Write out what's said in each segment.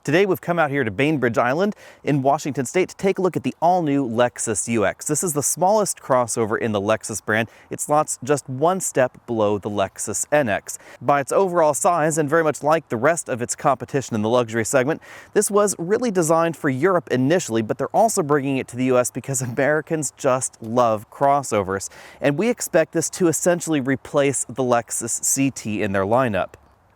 Today we've come out here to Bainbridge Island in Washington State to take a look at the all-new Lexus UX. This is the smallest crossover in the Lexus brand. It slots just one step below the Lexus NX. By its overall size, and very much like the rest of its competition in the luxury segment, this was really designed for Europe initially, but they're also bringing it to the US because Americans just love crossovers. And we expect this to essentially replace the Lexus CT in their lineup.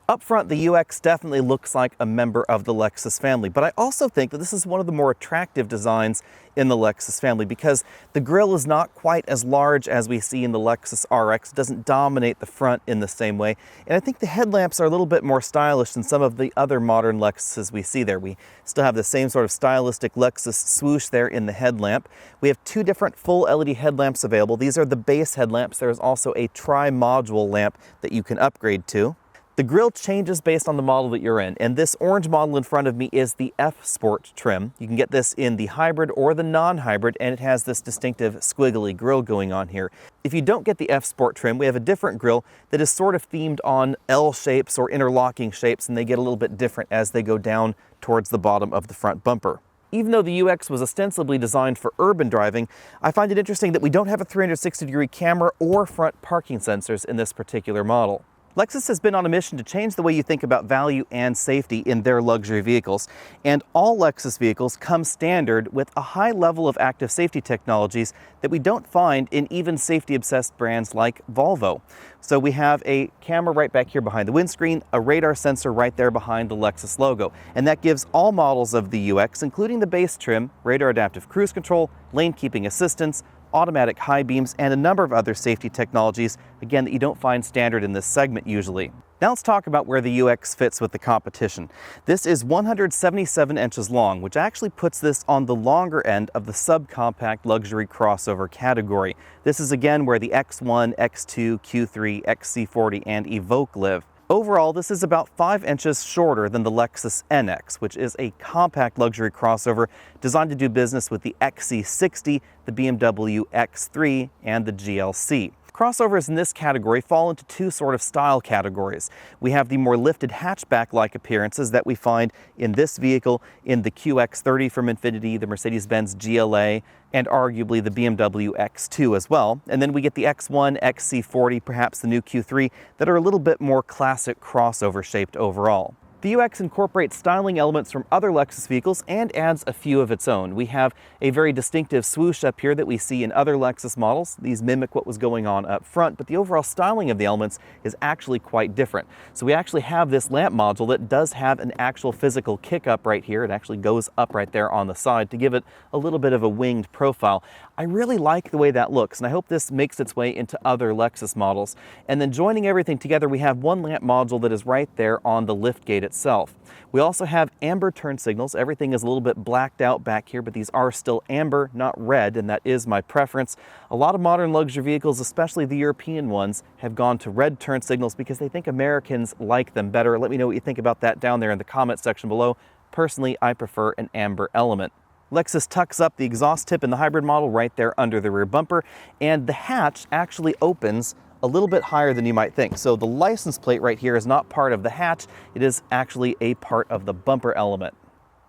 Up front, the UX definitely looks like a member of the Lexus family, but I also think that this is one of the more attractive designs in the Lexus family because the grille is not quite as large as we see in the Lexus RX. It doesn't dominate the front in the same way, and I think the headlamps are a little bit more stylish than some of the other modern Lexuses we see there. We still have the same sort of stylistic Lexus swoosh there in the headlamp. We have two different full LED headlamps available. These are the base headlamps. There is also a tri-module lamp that you can upgrade to. The grille changes based on the model that you're in, and this orange model in front of me is the F Sport trim. You can get this in the hybrid or the non-hybrid, and it has this distinctive squiggly grille going on here. If you don't get the F Sport trim, we have a different grille that is sort of themed on L shapes or interlocking shapes, and they get a little bit different as they go down towards the bottom of the front bumper. Even though the UX was ostensibly designed for urban driving, I find it interesting that we don't have a 360-degree camera or front parking sensors in this particular model. Lexus has been on a mission to change the way you think about value and safety in their luxury vehicles, and all Lexus vehicles come standard with a high level of active safety technologies that we don't find in even safety-obsessed brands like Volvo. So we have a camera right back here behind the windscreen, a radar sensor right there behind the Lexus logo, and that gives all models of the UX, including the base trim, radar adaptive cruise control, lane keeping assistance, automatic high beams, and a number of other safety technologies, again, that you don't find standard in this segment usually. Now let's talk about where the UX fits with the competition. This is 177 inches long, which actually puts this on the longer end of the subcompact luxury crossover category. This is again where the X1, X2, Q3, XC40, and Evoque live. Overall, this is about 5 inches shorter than the Lexus NX, which is a compact luxury crossover designed to do business with the XC60, the BMW X3, and the GLC. Crossovers in this category fall into two sort of style categories. We have the more lifted hatchback-like appearances that we find in this vehicle, in the QX30 from Infiniti, the Mercedes-Benz GLA, and arguably the BMW X2 as well. And then we get the X1, XC40, perhaps the new Q3, that are a little bit more classic crossover shaped overall. The UX incorporates styling elements from other Lexus vehicles and adds a few of its own. We have a very distinctive swoosh up here that we see in other Lexus models. These mimic what was going on up front, but the overall styling of the elements is actually quite different. So we actually have this lamp module that does have an actual physical kick up right here. It actually goes up right there on the side to give it a little bit of a winged profile. I really like the way that looks, and I hope this makes its way into other Lexus models. And then joining everything together, we have one lamp module that is right there on the liftgate itself. We also have amber turn signals. Everything is a little bit blacked out back here, but these are still amber, not red, and that is my preference. A lot of modern luxury vehicles, especially the European ones, have gone to red turn signals because they think Americans like them better. Let me know what you think about that down there in the comment section below. Personally, I prefer an amber element. Lexus tucks up the exhaust tip in the hybrid model right there under the rear bumper, and the hatch actually opens a little bit higher than you might think. So the license plate right here is not part of the hatch, it is actually a part of the bumper element.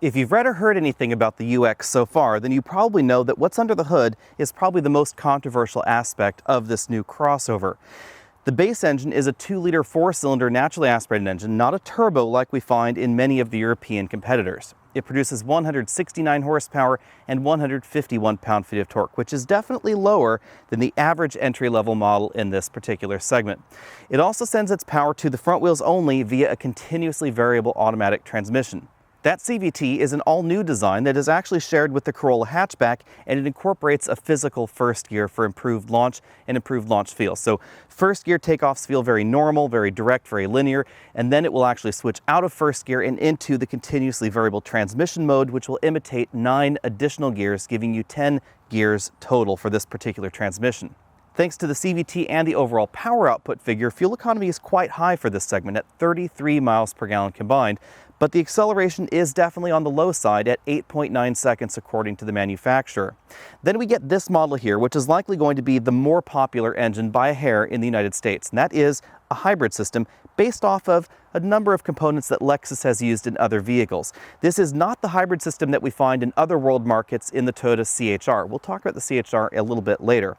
If you've read or heard anything about the UX so far, then you probably know that what's under the hood is probably the most controversial aspect of this new crossover. The base engine is a 2-liter 4-cylinder naturally aspirated engine, not a turbo like we find in many of the European competitors. It produces 169 horsepower and 151 pound-feet of torque, which is definitely lower than the average entry-level model in this particular segment. It also sends its power to the front wheels only via a continuously variable automatic transmission. That CVT is an all-new design that is actually shared with the Corolla hatchback, and it incorporates a physical first gear for improved launch and improved launch feel. So first gear takeoffs feel very normal, very direct, very linear, and then it will actually switch out of first gear and into the continuously variable transmission mode, which will imitate 9 additional gears, giving you 10 gears total for this particular transmission. Thanks to the CVT and the overall power output figure, fuel economy is quite high for this segment at 33 miles per gallon combined, but the acceleration is definitely on the low side at 8.9 seconds according to the manufacturer. Then we get this model here, which is likely going to be the more popular engine by a hair in the United States, and that is a hybrid system based off of a number of components that Lexus has used in other vehicles. This is not the hybrid system that we find in other world markets in the Toyota CHR. We'll talk about the CHR a little bit later.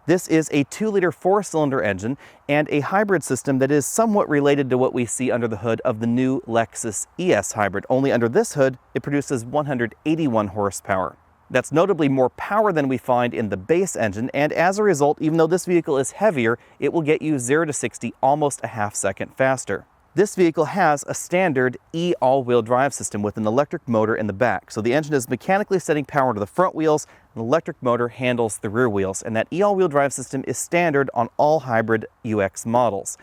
This is a 2-liter 4-cylinder engine and a hybrid system that is somewhat related to what we see under the hood of the new Lexus ES hybrid. Only under this hood, it produces 181 horsepower. That's notably more power than we find in the base engine, and as a result, even though this vehicle is heavier, it will get you 0 to 60 almost a half second faster. This vehicle has a standard E all-wheel drive system with an electric motor in the back. So the engine is mechanically setting power to the front wheels, an electric motor handles the rear wheels, and that E all-wheel drive system is standard on all hybrid UX models.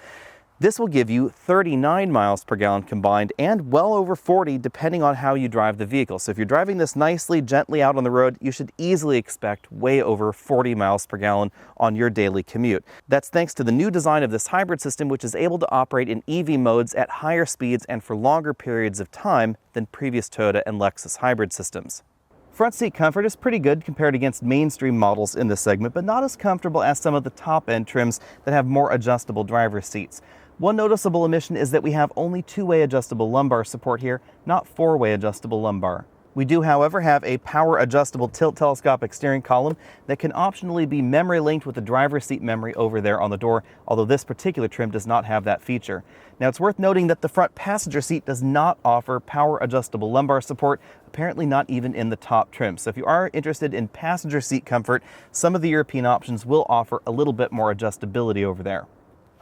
This will give you 39 miles per gallon combined and well over 40 depending on how you drive the vehicle. So if you're driving this nicely, gently out on the road, you should easily expect way over 40 miles per gallon on your daily commute. That's thanks to the new design of this hybrid system, which is able to operate in EV modes at higher speeds and for longer periods of time than previous Toyota and Lexus hybrid systems. Front seat comfort is pretty good compared against mainstream models in this segment, but not as comfortable as some of the top-end trims that have more adjustable driver's seats. One noticeable omission is that we have only 2-way adjustable lumbar support here, not 4-way adjustable lumbar. We do, however, have a power adjustable tilt telescopic steering column that can optionally be memory linked with the driver's seat memory over there on the door, although this particular trim does not have that feature. Now it's worth noting that the front passenger seat does not offer power adjustable lumbar support, apparently not even in the top trim. So if you are interested in passenger seat comfort, some of the European options will offer a little bit more adjustability over there.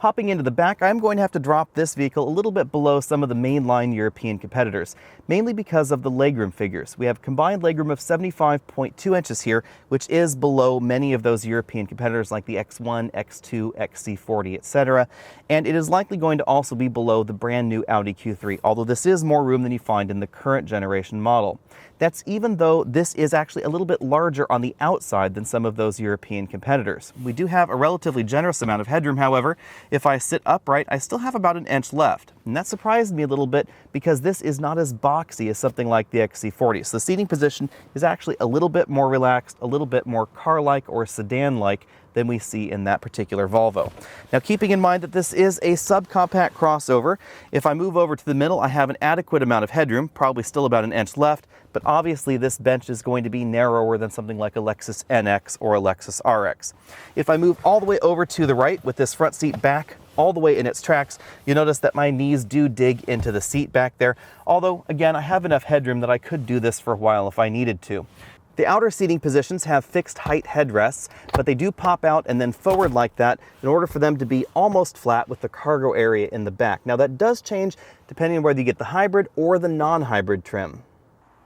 Hopping into the back, I'm going to have to drop this vehicle a little bit below some of the mainline European competitors, mainly because of the legroom figures. We have combined legroom of 75.2 inches here, which is below many of those European competitors like the X1, X2, XC40, etc. And it is likely going to also be below the brand new Audi Q3, although this is more room than you find in the current generation model. That's even though this is actually a little bit larger on the outside than some of those European competitors. We do have a relatively generous amount of headroom, however. If I sit upright, I still have about 1 inch left. And that surprised me a little bit because this is not as boxy as something like the XC40. So the seating position is actually a little bit more relaxed, a little bit more car-like or sedan-like than we see in that particular Volvo. Now, keeping in mind that this is a subcompact crossover, if I move over to the middle, I have an adequate amount of headroom, probably still about 1 inch left, but obviously this bench is going to be narrower than something like a Lexus NX or a Lexus RX. If I move all the way over to the right with this front seat back all the way in its tracks, you notice that my knees do dig into the seat back there, although again, I have enough headroom that I could do this for a while if I needed to. The outer seating positions have fixed height headrests, but they do pop out and then forward like that in order for them to be almost flat with the cargo area in the back. Now that does change depending on whether you get the hybrid or the non-hybrid trim.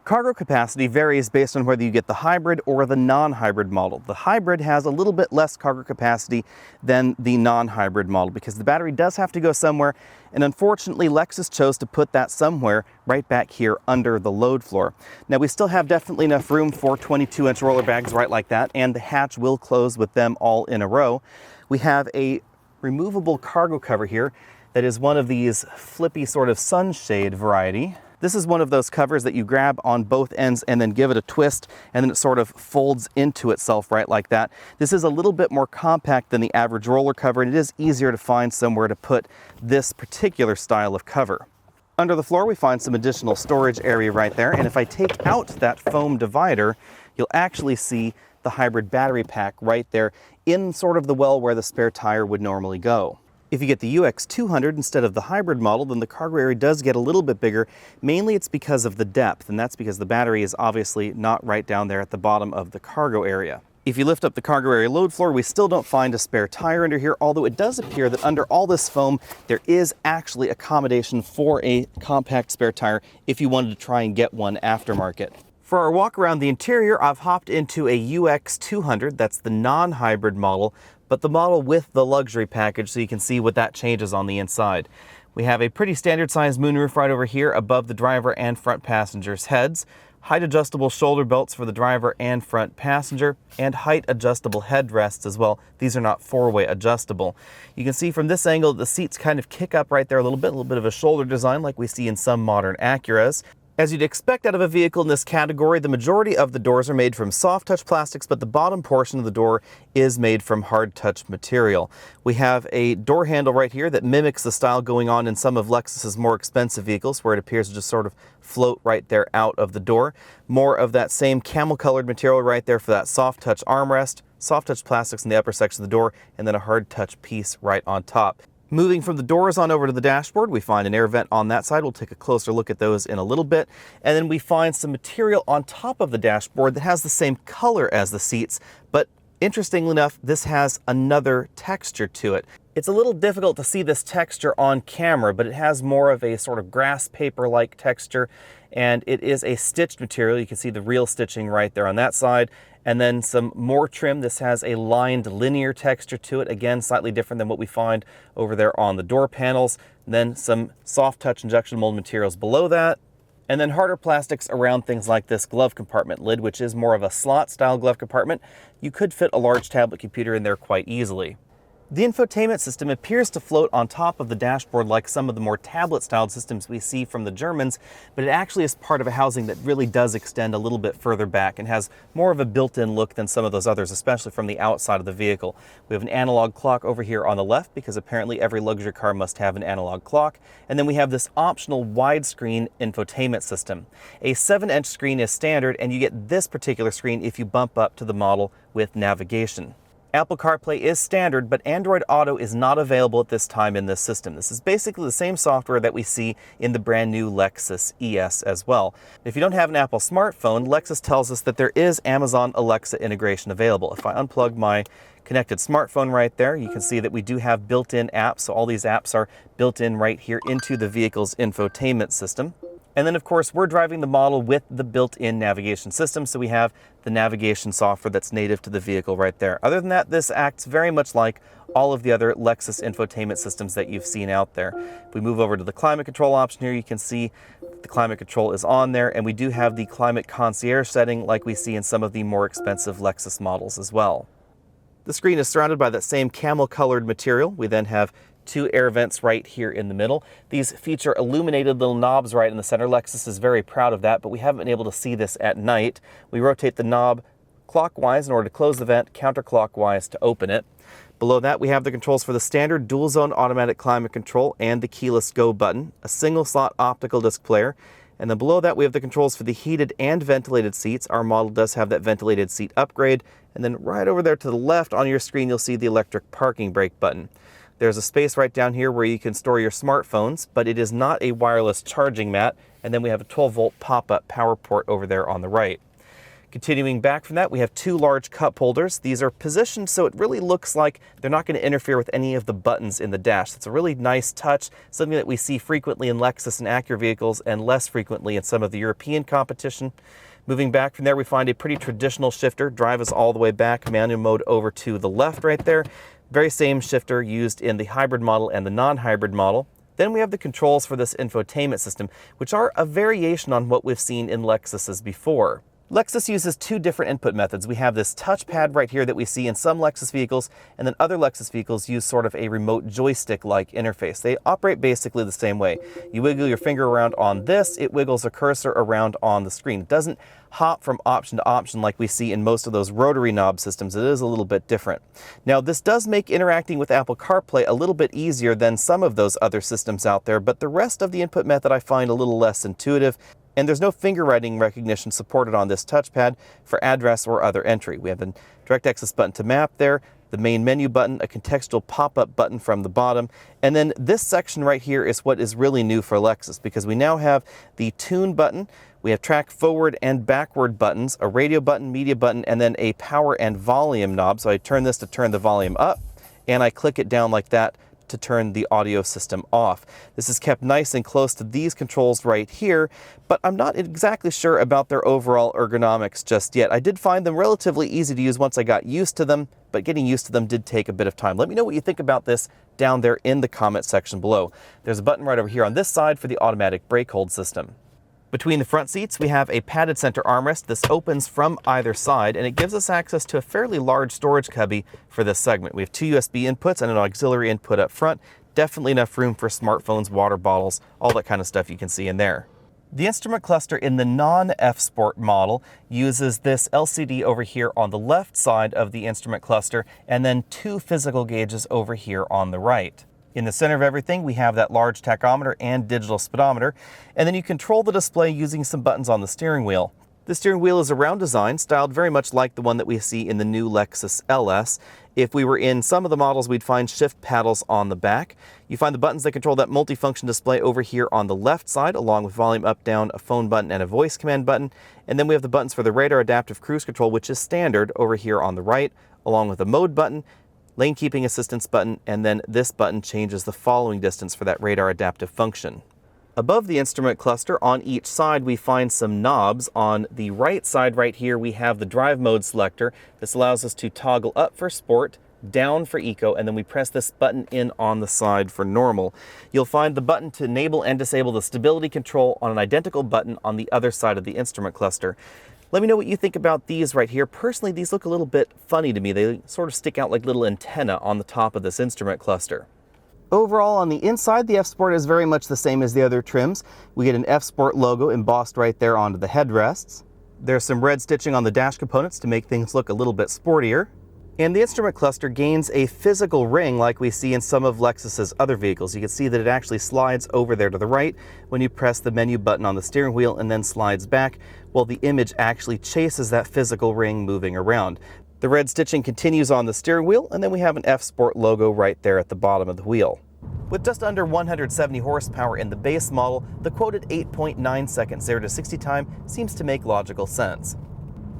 Cargo capacity varies based on whether you get the hybrid or the non-hybrid model. The hybrid has a little bit less cargo capacity than the non-hybrid model because the battery does have to go somewhere, and unfortunately Lexus chose to put that somewhere right back here under the load floor. Now we still have definitely enough room for 22-inch roller bags right like that, and the hatch will close with them all in a row. We have a removable cargo cover here that is one of these flippy sort of sunshade variety. This is one of those covers that you grab on both ends and then give it a twist, and then it sort of folds into itself right like that. This is a little bit more compact than the average roller cover, and it is easier to find somewhere to put this particular style of cover. Under the floor, we find some additional storage area right there, and if I take out that foam divider, you'll actually see the hybrid battery pack right there in sort of the well where the spare tire would normally go. If you get the UX 200 instead of the hybrid model, then the cargo area does get a little bit bigger. Mainly it's because of the depth, and that's because the battery is obviously not right down there at the bottom of the cargo area. If you lift up the cargo area load floor, we still don't find a spare tire under here, although it does appear that under all this foam, there is actually accommodation for a compact spare tire if you wanted to try and get one aftermarket. For our walk around the interior, I've hopped into a UX 200, that's the non-hybrid model, but the model with the luxury package, so you can see what that changes on the inside. We have a pretty standard sized moonroof right over here above the driver and front passengers' heads, height adjustable shoulder belts for the driver and front passenger, and height adjustable headrests as well. These are not 4-way adjustable. You can see from this angle the seats kind of kick up right there a little bit of a shoulder design like we see in some modern Acuras. As you'd expect out of a vehicle in this category, the majority of the doors are made from soft touch plastics, but the bottom portion of the door is made from hard touch material. We have a door handle right here that mimics the style going on in some of Lexus's more expensive vehicles, where it appears to just sort of float right there out of the door. More of that same camel colored material right there for that soft touch armrest, soft touch plastics in the upper section of the door, and then a hard touch piece right on top. Moving from the doors on over to the dashboard, we find an air vent on that side. We'll take a closer look at those in a little bit. And then we find some material on top of the dashboard that has the same color as the seats, but interestingly enough, this has another texture to it. It's a little difficult to see this texture on camera, but it has more of a sort of grass paper-like texture, and it is a stitched material. You can see the real stitching right there on that side. And then some more trim. This has a lined linear texture to it. Again, slightly different than what we find over there on the door panels. And then some soft touch injection mold materials below that. And then harder plastics around things like this glove compartment lid, which is more of a slot style glove compartment. You could fit a large tablet computer in there quite easily. The infotainment system appears to float on top of the dashboard like some of the more tablet-styled systems we see from the Germans, but it actually is part of a housing that really does extend a little bit further back and has more of a built-in look than some of those others, especially from the outside of the vehicle. We have an analog clock over here on the left, because apparently every luxury car must have an analog clock, and then we have this optional widescreen infotainment system. A 7-inch screen is standard, and you get this particular screen if you bump up to the model with navigation. Apple CarPlay is standard, but Android Auto is not available at this time in this system. This is basically the same software that we see in the brand new Lexus ES as well. If you don't have an Apple smartphone, Lexus tells us that there is Amazon Alexa integration available. If I unplug my connected smartphone right there, you can see that we do have built-in apps. So all these apps are built in right here into the vehicle's infotainment system. And then, of course, we're driving the model with the built-in navigation system, so we have the navigation software that's native to the vehicle right there. Other than that, this acts very much like all of the other Lexus infotainment systems that you've seen out there. If we move over to the climate control option here, you can see the climate control is on there, and we do have the climate concierge setting like we see in some of the more expensive Lexus models as well. The screen is surrounded by that same camel-colored material. We then have two air vents right here in the middle. These feature illuminated little knobs right in the center. Lexus is very proud of that, but we haven't been able to see this at night. We rotate the knob clockwise in order to close the vent, counterclockwise to open it. Below that, we have the controls for the standard dual zone automatic climate control and the keyless go button, a single slot optical disc player, and then below that we have the controls for the heated and ventilated seats. Our model does have that ventilated seat upgrade, and then right over there to the left on your screen you'll see the electric parking brake button. There's a space right down here where you can store your smartphones, but it is not a wireless charging mat. And then we have a 12-volt pop-up power port over there on the right. Continuing back from that, we have two large cup holders. These are positioned so it really looks like they're not going to interfere with any of the buttons in the dash. It's a really nice touch, something that we see frequently in Lexus and Acura vehicles and less frequently in some of the European competition. Moving back from there, we find a pretty traditional shifter. Drive us all the way back, manual mode over to the left right there. Very same shifter used in the hybrid model and the non-hybrid model. Then we have the controls for this infotainment system, which are a variation on what we've seen in Lexus's before. Lexus uses two different input methods. We have this touchpad right here that we see in some Lexus vehicles, and then other Lexus vehicles use sort of a remote joystick-like interface. They operate basically the same way. You wiggle your finger around on this, it wiggles a cursor around on the screen. It doesn't hop from option to option like we see in most of those rotary knob systems. It is a little bit different. Now, this does make interacting with Apple CarPlay a little bit easier than some of those other systems out there, but the rest of the input method I find a little less intuitive. And there's no finger writing recognition supported on this touchpad for address or other entry. We have a direct access button to map there, the main menu button, a contextual pop-up button from the bottom, and then this section right here is what is really new for Lexus, because we now have the tune button, we have track forward and backward buttons, a radio button, media button, and then a power and volume knob. So I turn this to turn the volume up, and I click it down like that to turn the audio system off. This is kept nice and close to these controls right here, but I'm not exactly sure about their overall ergonomics just yet. I did find them relatively easy to use once I got used to them, but getting used to them did take a bit of time. Let me know what you think about this down there in the comment section below. There's a button right over here on this side for the automatic brake hold system. Between the front seats, we have a padded center armrest. This opens from either side, and it gives us access to a fairly large storage cubby for this segment. We have two USB inputs and an auxiliary input up front. Definitely enough room for smartphones, water bottles, all that kind of stuff you can see in there. The instrument cluster in the non-F Sport model uses this LCD over here on the left side of the instrument cluster and then two physical gauges over here on the right. In the center of everything, we have that large tachometer and digital speedometer, and then you control the display using some buttons on the steering wheel. The steering wheel is a round design, styled very much like the one that we see in the new Lexus LS. If we were in some of the models, we'd find shift paddles on the back. You find the buttons that control that multifunction display over here on the left side, along with volume up, down, a phone button, and a voice command button. And then we have the buttons for the radar adaptive cruise control, which is standard over here on the right, along with a mode button, lane keeping assistance button, and then this button changes the following distance for that radar adaptive function. Above the instrument cluster on each side, we find some knobs. On the right side right here, we have the drive mode selector. This allows us to toggle up for sport, down for eco, and then we press this button in on the side for normal. You'll find the button to enable and disable the stability control on an identical button on the other side of the instrument cluster. Let me know what you think about these right here. Personally, these look a little bit funny to me. They sort of stick out like little antennae on the top of this instrument cluster. Overall, on the inside, the F Sport is very much the same as the other trims. We get an F Sport logo embossed right there onto the headrests. There's some red stitching on the dash components to make things look a little bit sportier. And the instrument cluster gains a physical ring like we see in some of Lexus's other vehicles. You can see that it actually slides over there to the right when you press the menu button on the steering wheel and then slides back, while the image actually chases that physical ring moving around. The red stitching continues on the steering wheel, and then we have an F Sport logo right there at the bottom of the wheel. With just under 170 horsepower in the base model, the quoted 8.9 second 0 to 60 time seems to make logical sense.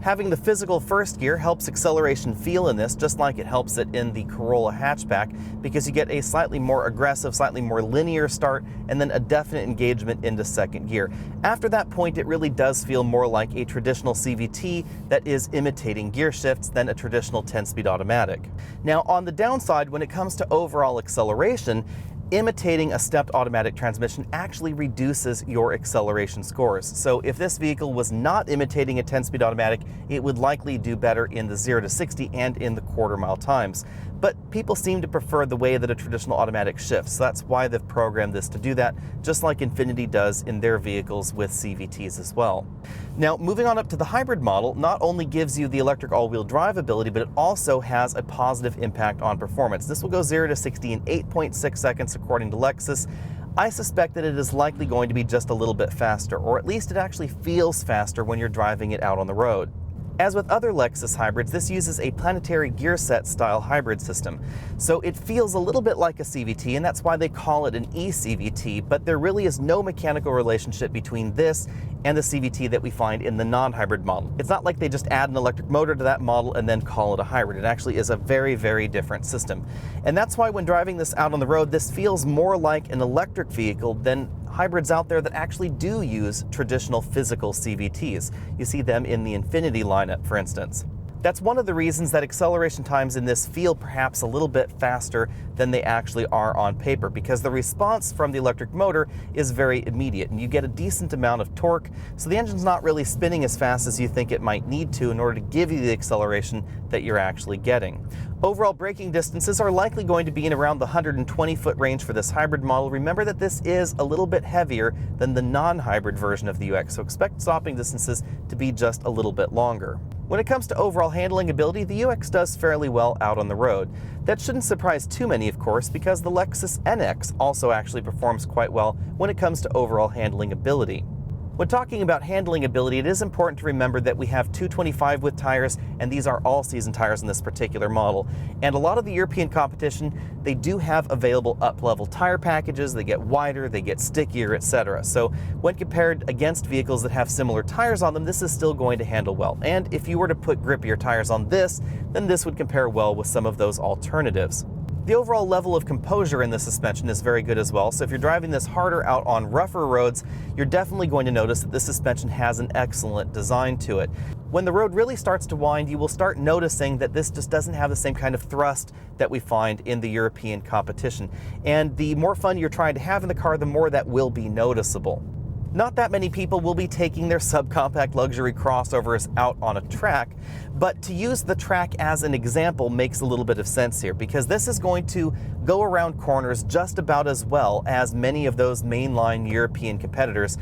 Having the physical first gear helps acceleration feel in this, just like it helps it in the Corolla hatchback, because you get a slightly more aggressive, slightly more linear start, and then a definite engagement into second gear. After that point, it really does feel more like a traditional CVT that is imitating gear shifts than a traditional 10-speed automatic. Now, on the downside, when it comes to overall acceleration, imitating a stepped automatic transmission actually reduces your acceleration scores. So if this vehicle was not imitating a 10-speed automatic, it would likely do better in the 0 to 60 and in the quarter-mile times. But people seem to prefer the way that a traditional automatic shifts, so that's why they've programmed this to do that, just like Infiniti does in their vehicles with CVTs as well. Now, moving on up to the hybrid model, not only gives you the electric all-wheel drive ability, but it also has a positive impact on performance. This will go 0 to 60 in 8.6 seconds according to Lexus. I suspect that it is likely going to be just a little bit faster, or at least it actually feels faster when you're driving it out on the road. As with other Lexus hybrids, this uses a planetary gear set style hybrid system. So it feels a little bit like a CVT, and that's why they call it an eCVT, but there really is no mechanical relationship between this and the CVT that we find in the non-hybrid model. It's not like they just add an electric motor to that model and then call it a hybrid. It actually is a very, very different system. And that's why when driving this out on the road, this feels more like an electric vehicle than hybrids out there that actually do use traditional physical CVTs. You see them in the Infiniti lineup, for instance. That's one of the reasons that acceleration times in this feel perhaps a little bit faster than they actually are on paper, because the response from the electric motor is very immediate and you get a decent amount of torque, so the engine's not really spinning as fast as you think it might need to in order to give you the acceleration that you're actually getting. Overall braking distances are likely going to be in around the 120-foot range for this hybrid model. Remember that this is a little bit heavier than the non-hybrid version of the UX, so expect stopping distances to be just a little bit longer. When it comes to overall handling ability, the UX does fairly well out on the road. That shouldn't surprise too many, of course, because the Lexus NX also actually performs quite well when it comes to overall handling ability. When talking about handling ability, it is important to remember that we have 225 width tires, and these are all-season tires in this particular model. And a lot of the European competition, they do have available up-level tire packages. They get wider, they get stickier, etc. So when compared against vehicles that have similar tires on them, this is still going to handle well. And if you were to put grippier tires on this, then this would compare well with some of those alternatives. The overall level of composure in the suspension is very good as well, so if you're driving this harder out on rougher roads, you're definitely going to notice that this suspension has an excellent design to it. When the road really starts to wind, you will start noticing that this just doesn't have the same kind of thrust that we find in the European competition. And the more fun you're trying to have in the car, the more that will be noticeable. Not that many people will be taking their subcompact luxury crossovers out on a track, but to use the track as an example makes a little bit of sense here, because this is going to go around corners just about as well as many of those mainline European competitors,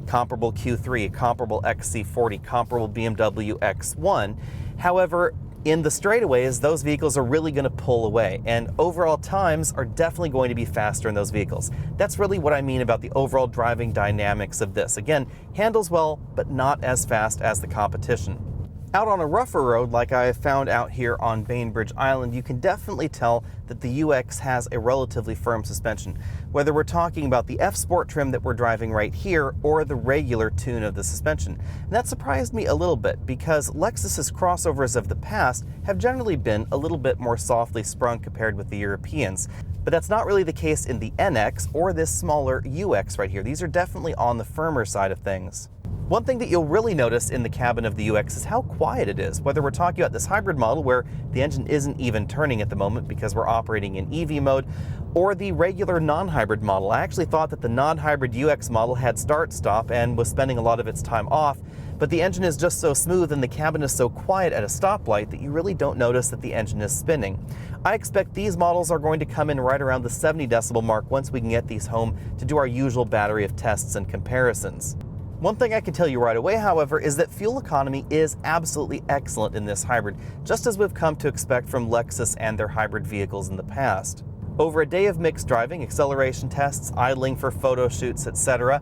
comparable Q3, comparable XC40, comparable BMW X1. However, in the straightaways, those vehicles are really going to pull away, and overall times are definitely going to be faster in those vehicles. That's really what I mean about the overall driving dynamics of this. Again, handles well, but not as fast as the competition. Out on a rougher road, like I have found out here on Bainbridge Island, you can definitely tell that the UX has a relatively firm suspension, whether we're talking about the F-Sport trim that we're driving right here or the regular tune of the suspension. And that surprised me a little bit because Lexus's crossovers of the past have generally been a little bit more softly sprung compared with the Europeans. But that's not really the case in the NX or this smaller UX right here. These are definitely on the firmer side of things. One thing that you'll really notice in the cabin of the UX is how quiet it is, whether we're talking about this hybrid model where the engine isn't even turning at the moment because we're operating in EV mode, or the regular non-hybrid model. I actually thought that the non-hybrid UX model had start-stop and was spending a lot of its time off, but the engine is just so smooth and the cabin is so quiet at a stoplight that you really don't notice that the engine is spinning. I expect these models are going to come in right around the 70 decibel mark once we can get these home to do our usual battery of tests and comparisons. One thing I can tell you right away, however, is that fuel economy is absolutely excellent in this hybrid, just as we've come to expect from Lexus and their hybrid vehicles in the past. Over a day of mixed driving, acceleration tests, idling for photo shoots, etc.,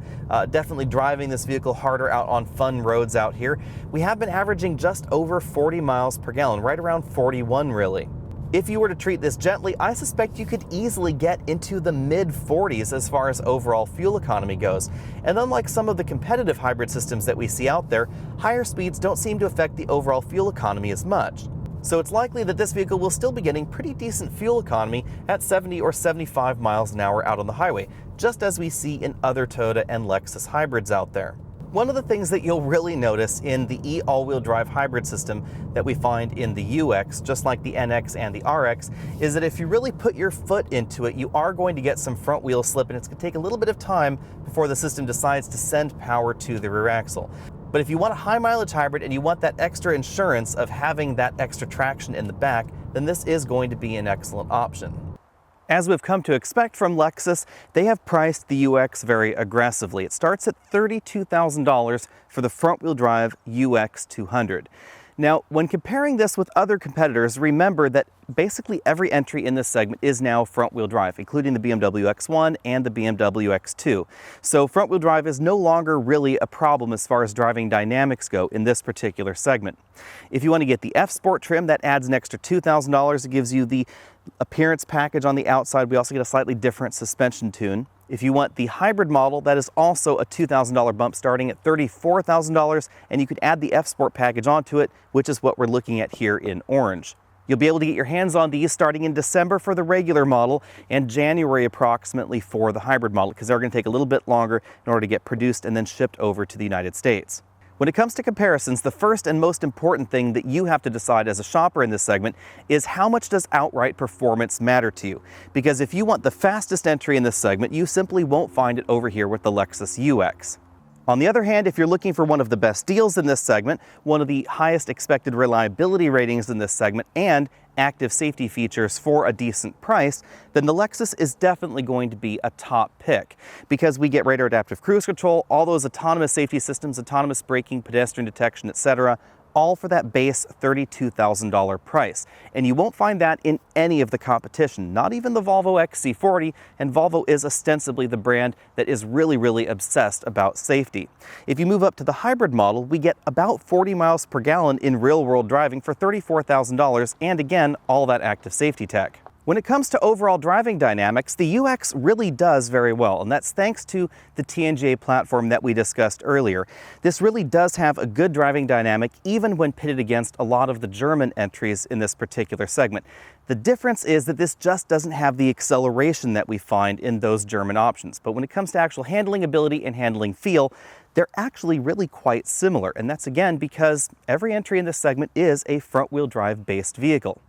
definitely driving this vehicle harder out on fun roads out here, we have been averaging just over 40 miles per gallon, right around 41 really. If you were to treat this gently, I suspect you could easily get into the mid-40s as far as overall fuel economy goes. And unlike some of the competitive hybrid systems that we see out there, higher speeds don't seem to affect the overall fuel economy as much. So it's likely that this vehicle will still be getting pretty decent fuel economy at 70 or 75 miles an hour out on the highway, just as we see in other Toyota and Lexus hybrids out there. One of the things that you'll really notice in the all-wheel drive hybrid system that we find in the UX, just like the NX and the RX, is that if you really put your foot into it, you are going to get some front wheel slip, and it's going to take a little bit of time before the system decides to send power to the rear axle. But if you want a high mileage hybrid and you want that extra insurance of having that extra traction in the back, then this is going to be an excellent option. As we've come to expect from Lexus, they have priced the UX very aggressively. It starts at $32,000 for the front-wheel drive UX 200. Now, when comparing this with other competitors, remember that basically every entry in this segment is now front-wheel drive, including the BMW X1 and the BMW X2. So front-wheel drive is no longer really a problem as far as driving dynamics go in this particular segment. If you want to get the F-Sport trim, that adds an extra $2,000. It gives you the appearance package on the outside. We also get a slightly different suspension tune. If you want the hybrid model, that is also a $2,000 bump starting at $34,000, and you could add the F-Sport package onto it, which is what we're looking at here in orange. You'll be able to get your hands on these starting in December for the regular model and January approximately for the hybrid model, because they're going to take a little bit longer in order to get produced and then shipped over to the United States. When it comes to comparisons, the first and most important thing that you have to decide as a shopper in this segment is how much does outright performance matter to you? Because if you want the fastest entry in this segment, you simply won't find it over here with the Lexus UX. On the other hand, if you're looking for one of the best deals in this segment, one of the highest expected reliability ratings in this segment, and active safety features for a decent price, then the Lexus is definitely going to be a top pick because we get radar adaptive cruise control, all those autonomous safety systems, autonomous braking, pedestrian detection, etc., all for that base $32,000 price. And you won't find that in any of the competition, not even the Volvo XC40, and Volvo is ostensibly the brand that is really obsessed about safety. If you move up to the hybrid model, we get about 40 miles per gallon in real-world driving for $34,000, and again, all that active safety tech. When it comes to overall driving dynamics, the UX really does very well, and that's thanks to the TNGA platform that we discussed earlier. This really does have a good driving dynamic, even when pitted against a lot of the German entries in this particular segment. The difference is that this just doesn't have the acceleration that we find in those German options. But when it comes to actual handling ability and handling feel, they're actually really quite similar, and that's again because every entry in this segment is a front-wheel drive based vehicle.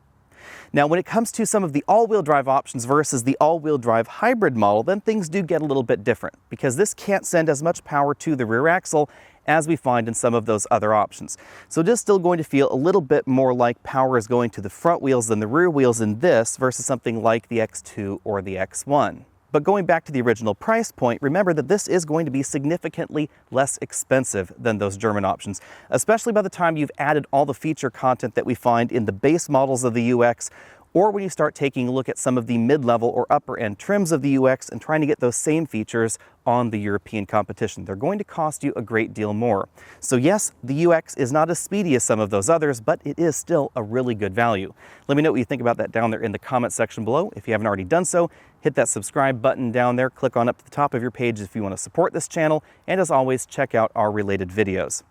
Now, when it comes to some of the all-wheel drive options versus the all-wheel drive hybrid model, then things do get a little bit different because this can't send as much power to the rear axle as we find in some of those other options. So it is still going to feel a little bit more like power is going to the front wheels than the rear wheels in this versus something like the X2 or the X1. But going back to the original price point, remember that this is going to be significantly less expensive than those German options, especially by the time you've added all the feature content that we find in the base models of the UX, or when you start taking a look at some of the mid-level or upper-end trims of the UX and trying to get those same features on the European competition. They're going to cost you a great deal more. So yes, the UX is not as speedy as some of those others, but it is still a really good value. Let me know what you think about that down there in the comment section below. If you haven't already done so, hit that subscribe button down there, click on up to the top of your page if you want to support this channel, and as always, check out our related videos.